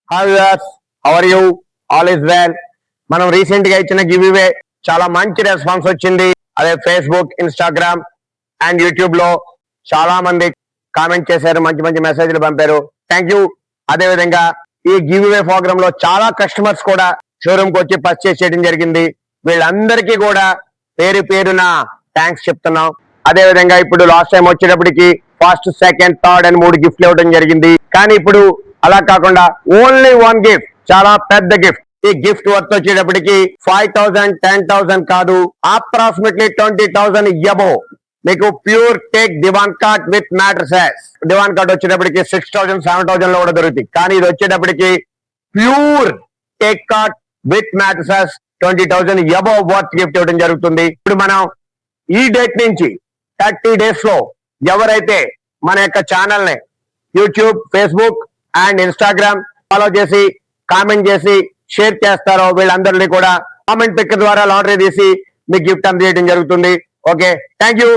Hi viewers, how are you? All is well. మనం recent గా ఇచ్చిన గివ్ అవే చాలా మంచి రెస్పాన్స్ వచ్చింది. అదే ఫేస్బుక్, ఇన్స్టాగ్రామ్ అండ్ యూట్యూబ్ లో చాలా మంది కామెంట్ చేశారు, మంచి మంచి మెసేజ్లు పంపారు. Thank you. అదే విధంగా ఈ గివ్ అవే ప్రోగ్రామ్ లో చాలా కస్టమర్స్ కూడా షోరూమ్ కి వచ్చి పర్చేస్ చేయడం జరిగింది. వీళ్ళందరికీ కూడా పేరు పేరున థ్యాంక్స్ చెప్తున్నాం. అదే విధంగా ఇప్పుడు లాస్ట్ టైం వచ్చేటప్పటికి ఫస్ట్, సెకండ్, థర్డ్ అని 3 గిఫ్ట్లు ఇవ్వడం జరిగింది. కానీ ఇప్పుడు అలా కాకుండా ఓన్లీ 1 గిఫ్ట్, చాలా పెద్ద గిఫ్ట్. ఈ గిఫ్ట్ వర్త్ వచ్చేటప్పటికి 5,000, 10,000 కాదు, అప్రాక్సిమేట్లీ 20,000 అబోవ్. మీకు pure teak divan cot with mattresses. Divan cot వచ్చేటప్పటికి 6,000, 7,000 లో కూడా దొరుకుతుంది. కానీ ఇది వచ్చేటప్పటికి pure teak cot with mattresses 20,000 above worth gift ఇవ్వడం జరుగుతుంది. ఇప్పుడు మనం ఈ డేట్ నుంచి 30 డేస్ లో ఎవరైతే మన యొక్క ఛానల్ ని YouTube, Facebook and Instagram follow చేసి కామెంట్ చేసి షేర్ చేస్తారో వీళ్ళందరినీ కూడా కామెంట్ పిక్ ద్వారా లాటరీ తీసి మీకు గిఫ్ట్ అందజేయడం జరుగుతుంది. Okay, thank you.